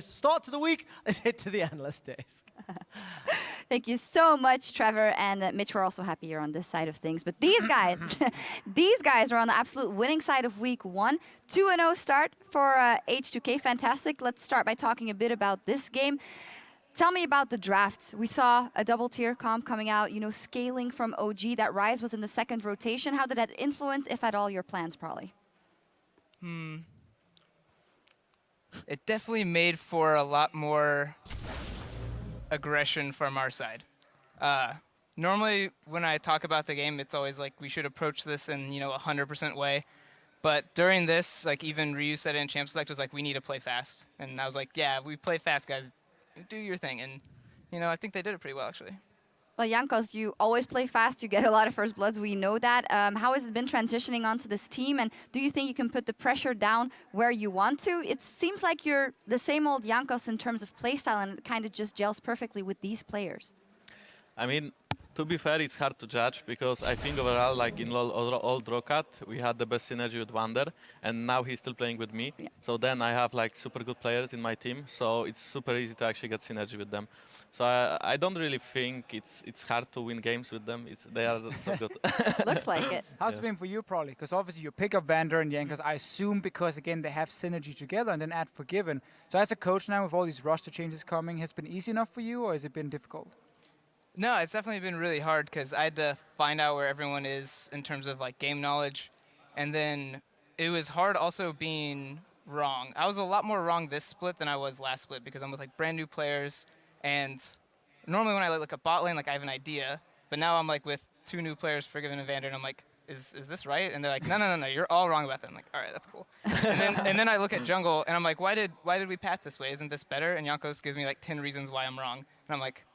start to the week and head to the analyst desk. Thank you so much, Trevor. And Mitch, we're also happy you're on this side of things. But these guys, these guys are on the absolute winning side of week 1. 2-0 start for H2K. Fantastic. Let's start by talking a bit about this game. Tell me about the draft. We saw a double tier comp coming out, you know, scaling from OG. That Rise was in the 2nd rotation. How did that influence, if at all, your plans, probably? It definitely made for a lot more aggression from our side. Normally, when I talk about the game, it's always like we should approach this in, you know, a 100% way. But during this, like even Ryu said it in Champ Select was like, we need to play fast. And I was like, yeah, we play fast, guys. Do your thing. And, you know, I think they did it pretty well, actually. Well, Jankos, you always play fast. You get a lot of first bloods. We know that. How has it been transitioning onto this team? And do you think you can put the pressure down where you want to? It seems like you're the same old Jankos in terms of playstyle, and it kind of just gels perfectly with these players. I mean, to be fair, it's hard to judge because I think overall, like in old Rocket, we had the best synergy with Wander, and now he's still playing with me. Yeah. So then I have like super good players in my team, so it's super easy to actually get synergy with them. So I don't really think it's hard to win games with them. They are so good. Looks like it. How's it been for you, probably? Because obviously you pick up Vander and Jankos, I assume because, again, they have synergy together, and then add Forgiven. So as a coach now, with all these roster changes coming, has it been easy enough for you, or has it been difficult? No, it's definitely been really hard because I had to find out where everyone is in terms of like game knowledge. And then it was hard also being wrong. I was a lot more wrong this split than I was last split because I'm with like brand new players. And normally when I look at bot lane, like I have an idea. But now I'm like with 2 new players, Forgiven and Vander, and I'm like, is this right? And they're like, no, you're all wrong about that. I'm like, all right, that's cool. and then I look at jungle and I'm like, why did we path this way? Isn't this better? And Jankos gives me like 10 reasons why I'm wrong. And I'm like,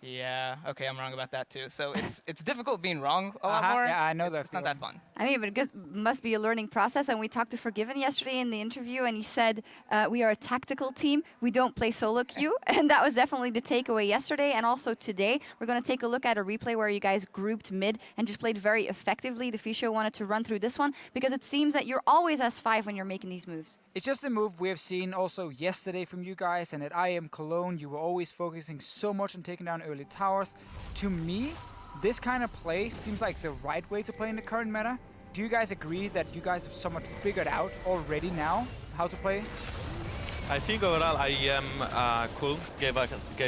yeah, okay, I'm wrong about that too. So it's difficult being wrong a lot more. Yeah, I know that. It's not that fun. I mean, but it must be a learning process. And we talked to Forgiven yesterday in the interview, and he said, we are a tactical team. We don't play solo queue. And that was definitely the takeaway yesterday. And also today, we're going to take a look at a replay where you guys grouped mid and just played very effectively. The Fisho wanted to run through this one because it seems that you're always S5 when you're making these moves. It's just a move we have seen also yesterday from you guys, and at IM Cologne, you were always focusing so much on taking down early towers. To me, this kind of play seems like the right way to play in the current meta. Do you guys agree that you guys have somewhat figured out already now how to play? I think overall IEM cool gave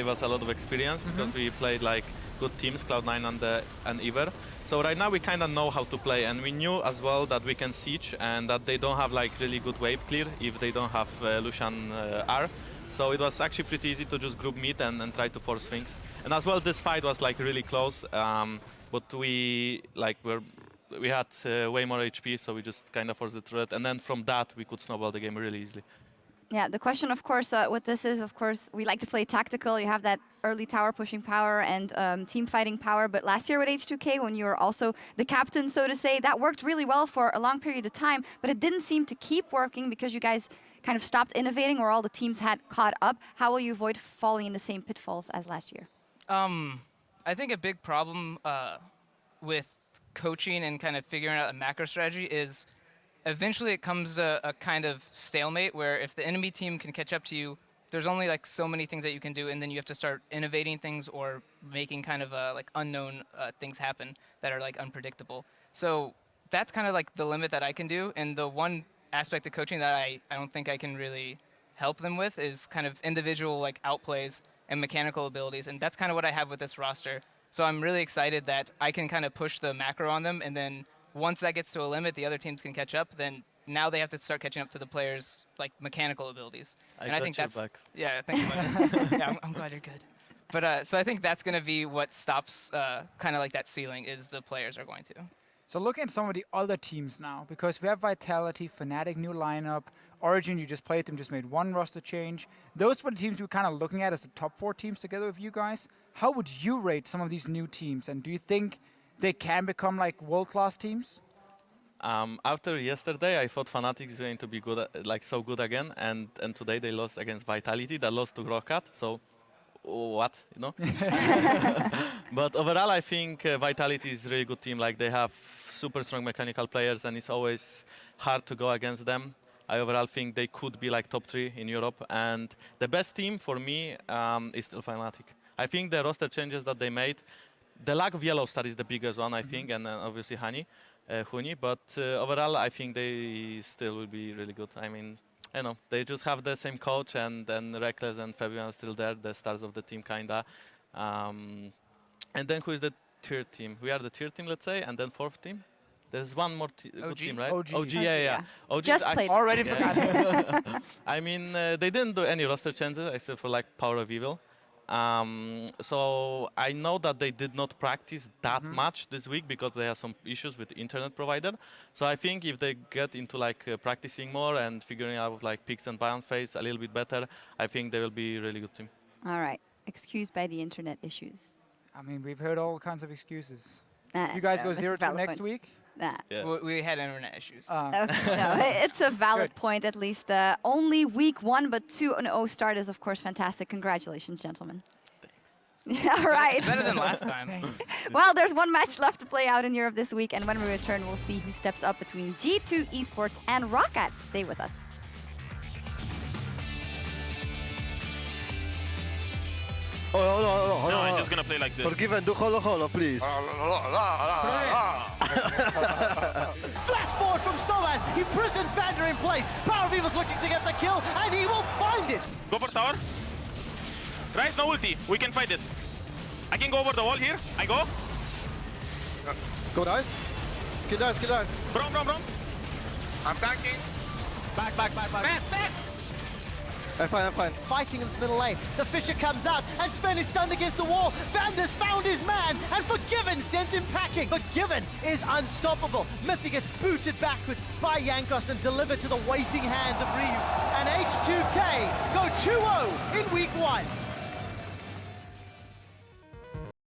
us a lot of experience because we played like good teams, Cloud9 and Ever. So right now we kind of know how to play, and we knew as well that we can siege and that they don't have like really good wave clear if they don't have Lucian R. So it was actually pretty easy to just group mid and try to force things. And as well, this fight was like really close, but we had way more HP, so we just kind of forced the turret, and then from that we could snowball the game really easily. Yeah, the question, of course, what this is, of course, we like to play tactical. You have that early tower pushing power and team fighting power. But last year with H2K, when you were also the captain, so to say, that worked really well for a long period of time. But it didn't seem to keep working because you guys kind of stopped innovating or all the teams had caught up. How will you avoid falling in the same pitfalls as last year? I think a big problem with coaching and kind of figuring out a macro strategy is eventually it comes a kind of stalemate where if the enemy team can catch up to you, there's only like so many things that you can do, and then you have to start innovating things or making kind of like unknown things happen that are like unpredictable. So that's kind of like the limit that I can do, and the one aspect of coaching that I don't think I can really help them with is kind of individual like outplays and mechanical abilities, and that's kind of what I have with this roster. So I'm really excited that I can kind of push the macro on them, and then once that gets to a limit, the other teams can catch up. Then now they have to start catching up to the players' like mechanical abilities. And I think that's yeah. Thank you. Yeah, I'm glad you're good. But so I think that's going to be what stops kind of like that ceiling is the players are going to. So looking at some of the other teams now, because we have Vitality, Fnatic, new lineup, Origen, you just played them, just made one roster change. Those were the teams we were kind of looking at as the top 4 teams together with you guys. How would you rate some of these new teams, and do you think they can become like world-class teams? After yesterday, I thought Fnatic is going to be good, like so good again, and today they lost against Vitality. They lost to Rocket, so what, you know? But overall, I think Vitality is a really good team. Like they have super strong mechanical players, and it's always hard to go against them. I overall think they could be like top 3 in Europe. And the best team for me is still Fnatic. I think the roster changes that they made, the lack of Yellow Star is the biggest one, I think, and obviously Huni. But overall, I think they still will be really good. I mean, I know they just have the same coach, and then Reckless and Fabian are still there, the stars of the team, kinda. And then who is the third team? We are the third team, let's say, and then fourth team. There's one more good team, right? OG. Yeah. OG Just is played. Already forgot. I mean, they didn't do any roster changes except for like Power of Evil. So I know that they did not practice that much this week because they have some issues with the internet provider. So I think if they get into like practicing more and figuring out like picks and Baron phase a little bit better, I think they will be a really good team. All right. Excused by the internet issues. I mean, we've heard all kinds of excuses. Nah, You guys no, go that's a 0-2 valid next point. week? Nah. Yeah. We had internet issues. Okay, no, it's a valid Good. point at least. Only week 1, but 2-0 start is of course fantastic. Congratulations, gentlemen. Thanks. All right. It's better than last time. Well, there's one match left to play out in Europe this week, and when we return, we'll see who steps up between G2 Esports and Roccat. Stay with us. Hold on. I'm just gonna play like this. Forgive and do holo, please. Flash forward from Soaz. He prisons Vander in place. Power of Evil's looking to get the kill, and he will find it. Go for tower. Rise, no ulti. We can fight this. I can go over the wall here. I go. Go nice. Kill nice. Brom. I'm tanking. Back. I'm fine. Fighting in this middle lane. The Fisher comes out, and Sven is stunned against the wall. Vander's found his man, and Forgiven sent him packing. Forgiven is unstoppable. Miffy gets booted backwards by Yankost and delivered to the waiting hands of Ryu. And H2K go 2-0 in week 1.